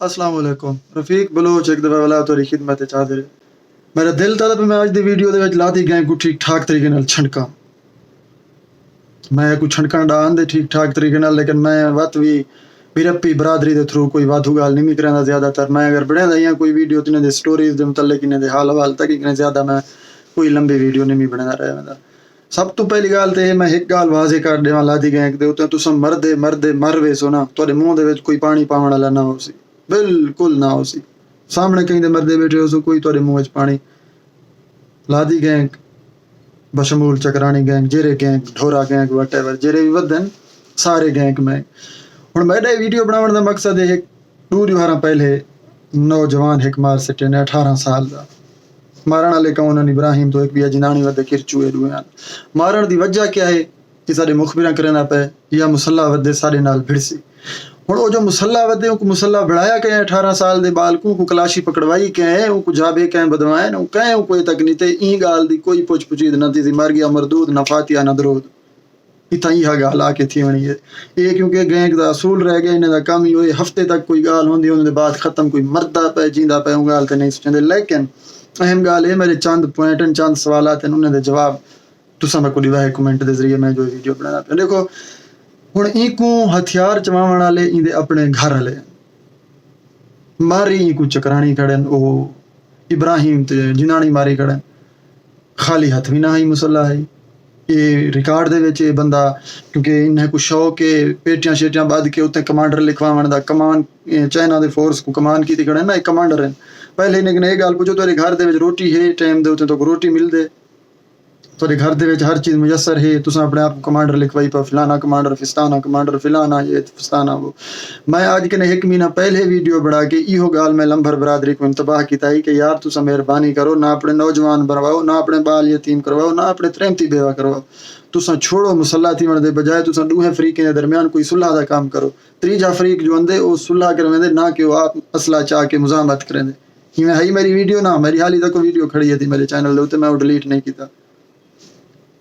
السلام علیکم رفیق بلوچ ایک دفعہ والا تیری خدمت چ حاضر میرا دل تھا میں اج دی ویڈیو دے وچ لاتی گئے کو ٹھیک ٹھاک طریقے نال چھڑکاں میں کو چھڑکاں ڈان دے ٹھیک ٹھاک طریقے نال لیکن میں وت بھی بیرپی برادری دے تھرو کوئی وادھو گال نہیں کرنا زیادہ تر میں اگر بڑھا دا کوئی ویڈیو تنے دے سٹوریز دے متعلق انہاں دے حال حوال تک اتنے زیادہ میں کوئی لمبی ویڈیو نہیں بنانا رہا میں سب تو پہلی گال تے میں ایک گال واضح کر دیواں لادی گئے دے اوتے تساں مرد وے سو نا تواڈے منہ دے وچ کوئی پانی پاون والا نہ ہو سی بالکل نہ ہو سی سامنے کہیں دے مردے بیٹھے ہو سو کوئی تواڈے منہ وچ پانی لادی گئے بشمول چکرانی گینگ جیرے گینگ ڈھورا گینگ وٹ ایور جیرے بھی ودن سارے گینگ میں ہن میرا ویڈیو بناون دا مقصد ہے دور یوہاراں پہلے نوجوان ایک مار سٹے نے 18 سال دا مارن والے کون ابراہیم تو ایک بھی جنانی ود کرچوے دویاں مارن دی وجہ کیا ہے کہ سارے مخبراں کرنا پے یا مسلح ودے سارے نال بھڑسی ہن او جو مسلح ودے کو مسلح بڑھایا کہ 18 سال دے بالکوں کو کلاشی پکڑوائی کہ ہے او کو جابے کہ بدوائیں او کہ او کوئی تک نہیں تے این گال دی کوئی پوچھ پچید نہ تھی مر گیا مردود نہ فاتحہ نہ درود اتنا ہی گال آ کے تھی ونی ہے یہ کیونکہ گینگ دا اصول رہ گیا انہاں دا کم ہی ہوئے ہفتے تک کوئی گال ہوندی اون دے بعد ختم کوئی مردہ پے جیندا پے او گال تے نہیں سوچندے لیکن اہم گال ہے میرے چند پوائنٹ چند سوالات ہیں انہاں دے جواب تساں میں کو دیوا کمنٹ دے ذریعے میں جو ویڈیو بنانا پیا دیکھو ہن ای کو ہتھیار چواون والے این دے اپنے گھر والے ماری کو چکرانی کھڑن او ابراہیم تے جنانی ماری کھڑن خالی ہاتھ بھی نہ ہی مسلح ہے یہ ریکارڈ دے وچ بندہ کیونکہ انہیں کو شوق ہے پیٹیاں شیٹیاں بعد کے اتنے کمانڈر لکھواون دا کمان چائنا دے فورس کو کمان کی کھڑے نا ایک کمانڈر ہیں پہلے لیکن یہ گل پوچھو تیرے گھر دے وچ روٹی ہے ٹائم دے اتنے تو روٹی مل دے تیرے گھر دے وچ ہر چیز میسر ہے تساں اپنے آپ کو کمانڈر لکھوائی پا فلانا کمانڈر فستانہ کمانڈر فلانا یہ فستانہ وہ میں آج کے ایک مہینہ پہلے ویڈیو بنا کے ایہو گال میں لمبر برادری کو انتباہ کیتا ہے کہ یار تساں مہربانی کرو نہ اپنے نوجوان بنواؤ نہ اپنے بال یتیم کرواؤ نہ اپنے ترمتی بیوہ کرواؤ تساں چھوڑو مسلح تھی ون دے بجائے تساں دوہے فریقیں دے درمیان کوئی صلح دا کام کرو تریجا فریق جو اندے وہ صلح کرویں دے نہ کہ وہ آپ اسلحہ چاہ کے مزاحمت کریں دے یہ ہے میری ویڈیو نہ میری حالی تک ویڈیو کھڑی ہے تھی میرے چینل دے اوتے میں وہ ڈیلیٹ نہیں کیتا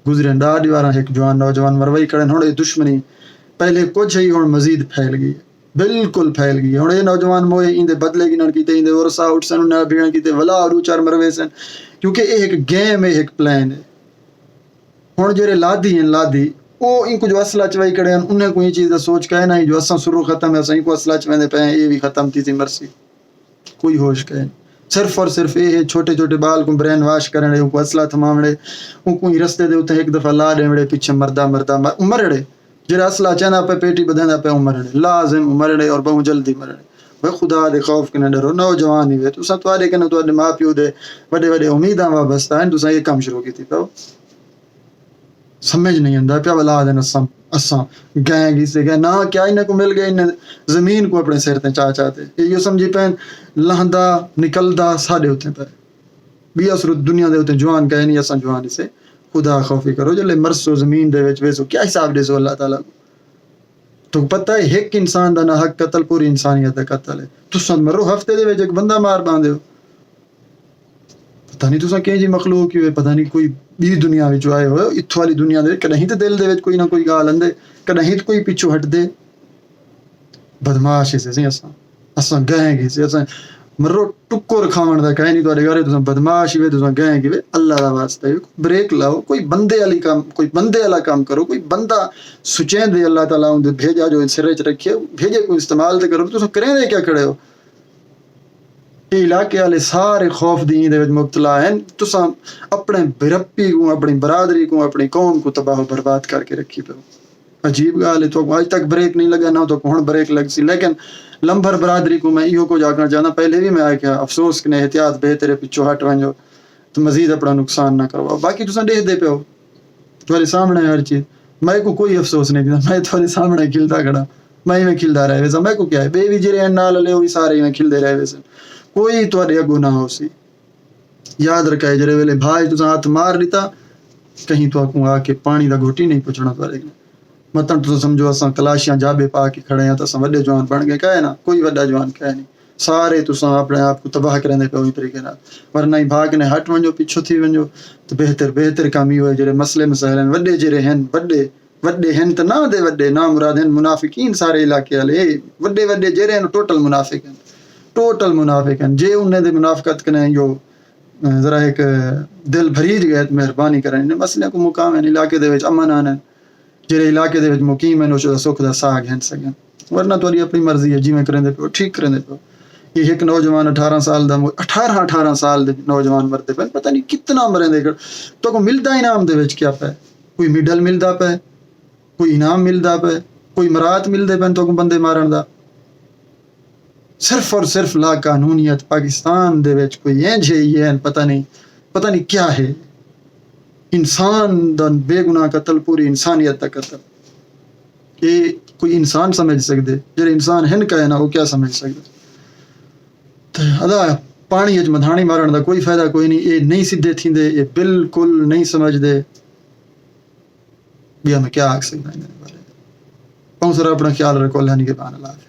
گزرے ڈاڈی واراں ایک جوان نوجوان مروائی کھڑن ہن دشمنی پہلے کچھ ہی ہن مزید پھیل گئی بالکل پھیل گئی ہن یہ نوجوان موئے این دے بدلے گنن کیتے این دے ورثہ اٹھسن نہ بھیڑن کیتے ولا اور چار مروے سن کیونکہ یہ ایک گیم ہے ایک پلان ہے ہن جڑے لادی ہیں لادی او ان کو جو اسلحہ چوائی کھڑے ہیں انہیں کوئی چیز دا سوچ کہے نہ جو اساں شروع ختم ہے اساں کو اسلحہ چویندے پے یہ بھی ختم تھی مرسی کوئی ہوش کہے صرف اور صرف یہ چھوٹے چھوٹے بال کو برین واش کرنے کو اسلحہ تھماوڑے ان کو رستے دے اوتے ایک دفعہ لا ڈیوڑے پیچھے مردہ مرڑے جڑا اسلحہ چانا پہ پیٹی بدھندا پہ مرڑے لازم مرڑے اور بہت جلدی مرڑے بھائی خدا دے خوف کے نہ ڈرو نوجوان ہی وے تساں تواڈے کنے تواڈے ماں پیو دے بڑے بڑے امیداں وابستہ ہیں تساں یہ کام شروع کیتی پاؤ سمجھ نہیں آندا پیا ولا دے اساں گینگ اس گئے نہ کیا انہیں کو مل گئے انہیں زمین کو اپنے سر تے چاہتے یہ سمجھی پین لہندا نکلدا ساڈے ہوتے پہ بھی اس دنیا دے ہوتے جوان کہے نہیں اساں جوان سے خدا خوفی کرو جلے مرسو زمین دے وچ ویسو کیا حساب دے سو اللہ تعالی تو پتہ ہے ایک انسان دا نہ حق قتل پوری انسانیت دا قتل ہے تساں مرو ہفتے دے وچ ایک بندہ مار باندے ہو پتہ نہیں تساں کہ جی مخلوق ہوئے پتہ نہیں کوئی بھی دنیا وچ آئے ہوئے اتھو والی دنیا دے کدیں تے دل دے وچ کوئی نہ کوئی گال اندے کدیں کوئی پیچھو ہٹ دے بدماش سے اساں گئے گی سے اساں مرو ٹکر کھاون دا کہے نہیں تواڈے گھر تساں بدماش ہوئے تساں گئے گی اللہ دا واسطہ بریک لاؤ کوئی بندے والی کام کوئی بندے والا کام کرو کوئی بندہ سچیں دے اللہ تعالیٰ اون دے بھیجا جو سر وچ رکھے بھیجے کو استعمال تے کرو تساں کریں دے کیا کھڑے ہو علاقے والے سارے خوف دین دے وچ مبتلا ہیں تساں اپنے برپی کو اپنی برادری کو اپنی قوم کو تباہ و برباد کر کے رکھی پہ عجیب گال ہے تو آج تک بریک نہیں لگا نہ تو ہن بریک لگ سی لیکن لمبر برادری کو میں ایہو کو جاگنا چاہنا پہلے بھی میں آکھیا افسوس کہ احتیاط بہتر پیچھو ہٹ ونجو تو مزید اپنا نقصان نہ کرواؤ باقی تساں دیکھ دے پہ ہو تمہارے سامنے ہر چیز میں کو کوئی افسوس نہیں دیتا میں تمہارے سامنے کھلتا کھڑا میں کھلدا رہے ویسا میں کو کیا ہے بے بھی جرے نال لے ہوئی سارے میں کھلدے رہے ویسے کوئی تواڈے اگوں نہ ہو سی یاد رکھے جڑے ویلے بھائی تساں ہاتھ مار لیتا کہیں تو اکوں آ کے پانی دا گھوٹی نہیں پوچھنا تواڈے مطلب تو سمجھو اساں کلاشیاں جابے پا کے کھڑے ہیں تو اساں وڈے جوان بن گئے کہے نا کوئی وڈا جوان کہے نہیں سارے تساں اپنے آپ کو تباہ کرنے پہ وہی طریقے نال ورنہ ہی بھاگ نے ہٹ ونجو پیچھو تھی ونجو تو بہتر کام ہی ہوئے جڑے مسئلے مسائل ہیں وڈے جڑے ہیں وڈے ہیں تو نہ دے وڈے نہ مراد ہیں منافقین سارے علاقے والے وڈے جڑے ہیں ٹوٹل منافق ہیں ٹوٹل منافق ہیں. جے انہیں دے منافقت کنے جو ذرا ایک دل بھریج گئے مہربانی کریں مسئلے کو مقام ہے علاقے دے وچ امن آنا جڑے علاقے دے وچ مقیم ہیں وہ سکھ دا ساہ گھن سکیں ورنہ تھوڑی اپنی مرضی ہے جی میں کریں دے پو ٹھیک کریں دے پو. یہ ایک نوجوان 18 سال دا 18 سال دے نوجوان مرتے پہ پتہ نہیں کتنا مریں دے تو کو ملدا انعام دے وچ کیا پہ کوئی میڈل ملدا پہ کوئی انعام ملدا پہ کوئی مرات ملدے پہ تو کو بندے مارن دا صرف اور صرف لا قانونیت پاکستان دے وچ کوئی انج ہے یہ پتہ نہیں کیا ہے انسان دا بے گناہ قتل پوری انسانیت دا قتل یہ کوئی انسان سمجھ سکدے جڑے انسان ہن کا ہے نا وہ کیا سمجھ سکدے ادا پانی اچ مدھاڑی مارن دا کوئی فائدہ کوئی نہیں یہ نہیں سیدھے تھیندے یہ بالکل نہیں سمجھ دے بھی ہمیں کیا آکھ سکتا ہے پہنچ رہا اپنا خیال رکھو اللہ نگہبان اللہ.